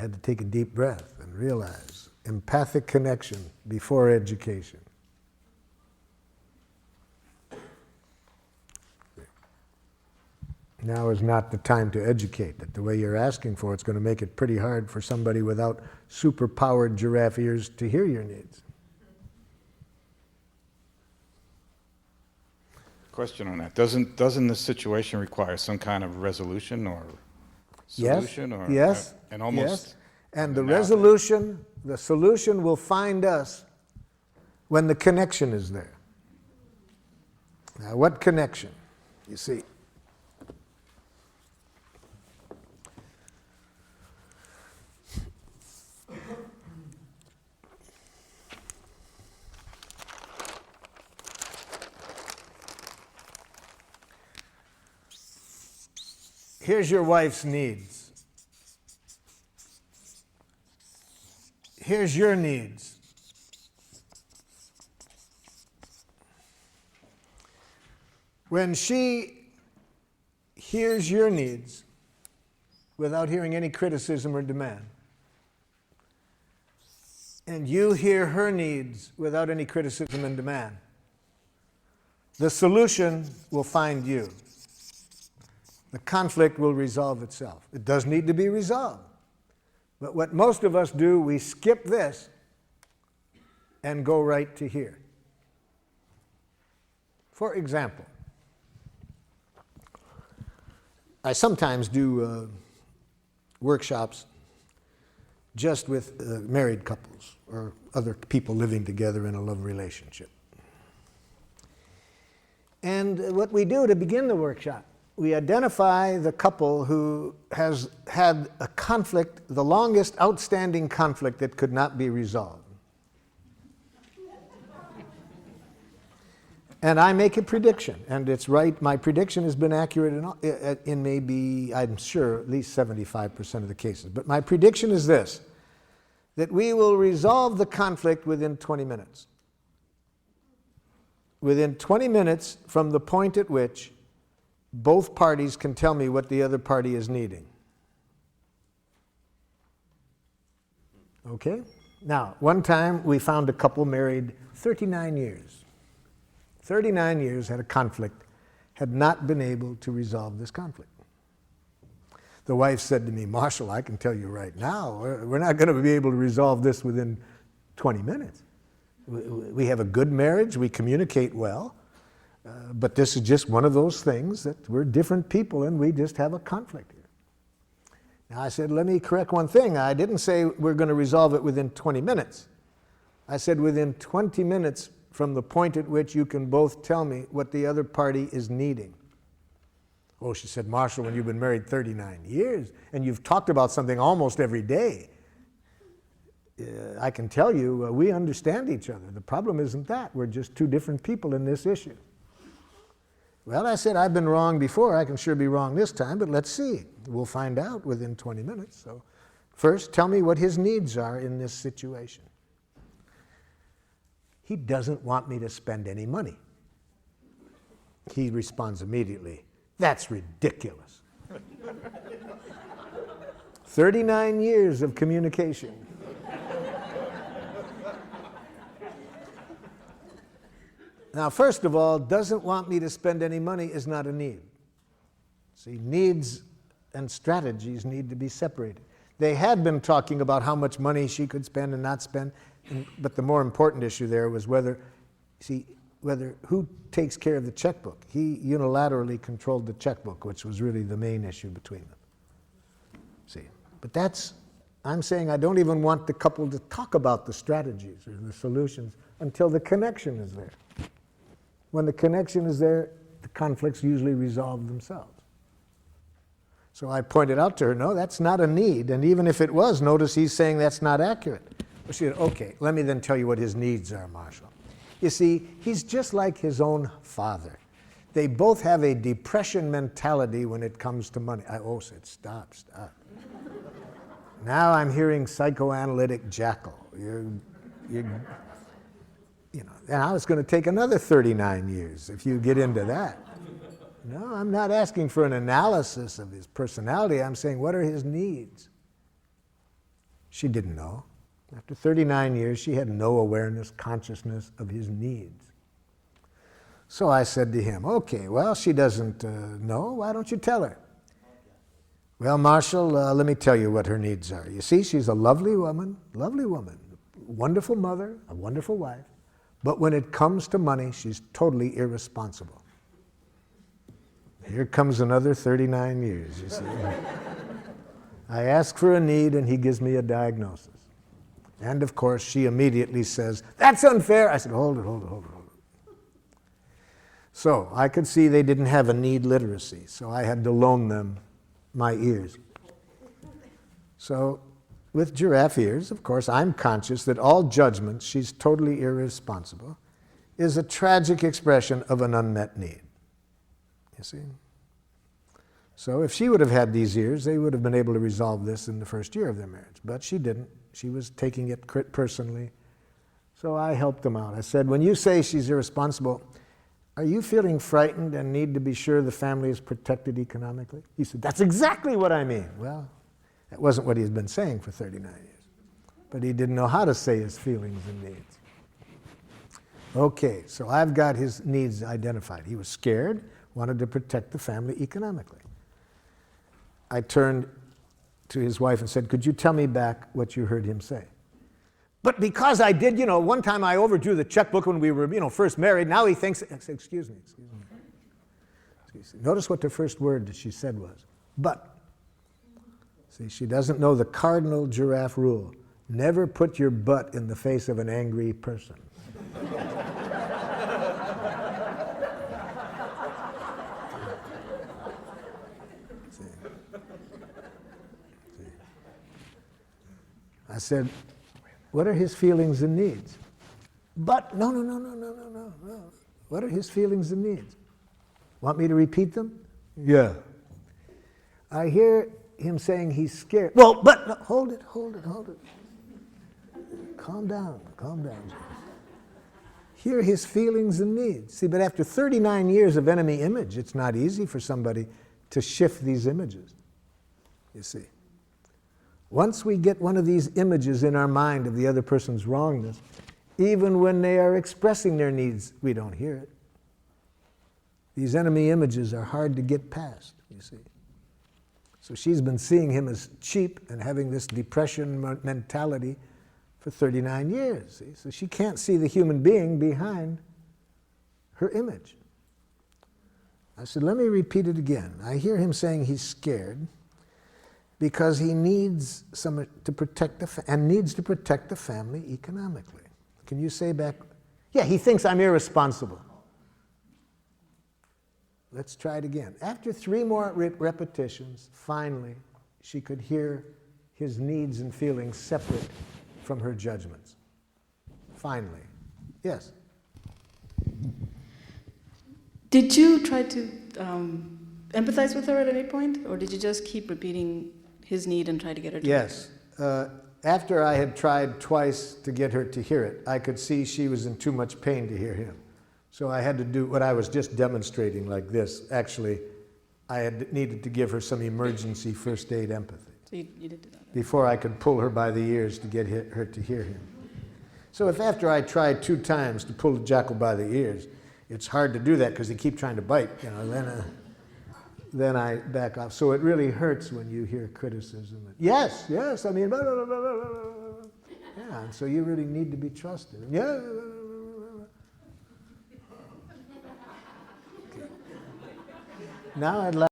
had to take a deep breath and realize empathic connection before education. Now is not the time to educate. That the way you're asking for it's going to make it pretty hard for somebody without super-powered giraffe ears to hear your needs. Question on that. Doesn't this situation require some kind of resolution or solution? Yes, or yes, and almost yes. And the resolution, the solution will find us when the connection is there. Now, what connection? You see, here's your wife's needs. Here's your needs. When she hears your needs without hearing any criticism or demand, and you hear her needs without any criticism and demand, the solution will find you. The conflict will resolve itself. It does need to be resolved. But what most of us do, we skip this and go right to here. For example, I sometimes do workshops just with married couples or other people living together in a love relationship. And what we do to begin the workshop, we identify the couple who has had a conflict, the longest outstanding conflict that could not be resolved. And I make a prediction, and it's right. My prediction has been accurate in maybe, I'm sure, at least 75% of the cases. But my prediction is this, that we will resolve the conflict within 20 minutes. Within 20 minutes from the point at which both parties can tell me what the other party is needing. Okay? Now, one time we found a couple married 39 years. 39 years had a conflict, had not been able to resolve this conflict. The wife said to me, Marshall, I can tell you right now, we're not going to be able to resolve this within 20 minutes. We have a good marriage, we communicate well, but this is just one of those things that we're different people and we just have a conflict here. Now I said, let me correct one thing. I didn't say we're going to resolve it within 20 minutes. I said within 20 minutes from the point at which you can both tell me what the other party is needing. Oh, she said, Marshall, when you've been married 39 years and you've talked about something almost every day, I can tell you we understand each other. The problem isn't that. We're just two different people in this issue. Well, I said, I've been wrong before. I can sure be wrong this time, but let's see. We'll find out within 20 minutes. So first, tell me what his needs are in this situation. He doesn't want me to spend any money. He responds immediately, that's ridiculous. 39 years of communication. Now, first of all, doesn't want me to spend any money is not a need. See, needs and strategies need to be separated. They had been talking about how much money she could spend and not spend, but the more important issue there was whether who takes care of the checkbook. He unilaterally controlled the checkbook, which was really the main issue between them. See, but I'm saying I don't even want the couple to talk about the strategies or the solutions until the connection is there. When the connection is there, the conflicts usually resolve themselves. So I pointed out to her, no, that's not a need. And even if it was, notice he's saying that's not accurate. Well, she said, okay, let me then tell you what his needs are, Marshall. You see, he's just like his own father. They both have a depression mentality when it comes to money. I said, stop. Now I'm hearing psychoanalytic jackal. And I was going to take another 39 years if you get into that. No, I'm not asking for an analysis of his personality. I'm saying, what are his needs? She didn't know. After 39 years, she had no awareness, consciousness of his needs. So I said to him, okay, well, she doesn't know. Why don't you tell her? Well, Marshall, let me tell you what her needs are. You see, she's a lovely woman, wonderful mother, a wonderful wife. But when it comes to money, she's totally irresponsible. Here comes another 39 years, you see. I ask for a need, and he gives me a diagnosis. And, of course, she immediately says, that's unfair. I said, hold it. So I could see they didn't have a need literacy, so I had to loan them my ears. So with giraffe ears, of course, I'm conscious that all judgment, she's totally irresponsible, is a tragic expression of an unmet need. You see? So if she would have had these ears, they would have been able to resolve this in the first year of their marriage. But she didn't. She was taking it personally. So I helped them out. I said, when you say she's irresponsible, are you feeling frightened and need to be sure the family is protected economically? He said, that's exactly what I mean. Well, that wasn't what he's been saying for 39 years. But he didn't know how to say his feelings and needs. Okay, so I've got his needs identified. He was scared, wanted to protect the family economically. I turned to his wife and said, could you tell me back what you heard him say? But because I did, one time I overdrew the checkbook when we were, first married, now he thinks, I said, excuse me. Notice what the first word that she said was, but. See, she doesn't know the cardinal giraffe rule. Never put your butt in the face of an angry person. I said, what are his feelings and needs? But, no. What are his feelings and needs? Want me to repeat them? Yeah. I hear him saying he's scared. Well, but, no, hold it. Calm down. Hear his feelings and needs. See, but after 39 years of enemy image, it's not easy for somebody to shift these images, you see. Once we get one of these images in our mind of the other person's wrongness, even when they are expressing their needs, we don't hear it. These enemy images are hard to get past, you see. So she's been seeing him as cheap and having this depression mentality for 39 years. See? So she can't see the human being behind her image. I said, let me repeat it again. I hear him saying he's scared because he needs to protect the family economically. Can you say back? Yeah, he thinks I'm irresponsible. Let's try it again. After 3 more repetitions, finally, she could hear his needs and feelings separate from her judgments. Finally. Yes? Did you try to empathize with her at any point? Or did you just keep repeating his need and try to get her to hear it? Yes. After I had tried twice to get her to hear it, I could see she was in too much pain to hear him. So I had to do what I was just demonstrating like this. Actually, I had needed to give her some emergency first aid empathy. So you did do that. Before I could pull her by the ears to get her to hear him. So if after I tried 2 times to pull the jackal by the ears, it's hard to do that because they keep trying to bite, then I back off. So it really hurts when you hear criticism. Yes, I mean, blah, blah, blah, blah, blah. Yeah, and so you really need to be trusted. Yeah. Okay. Now I'd like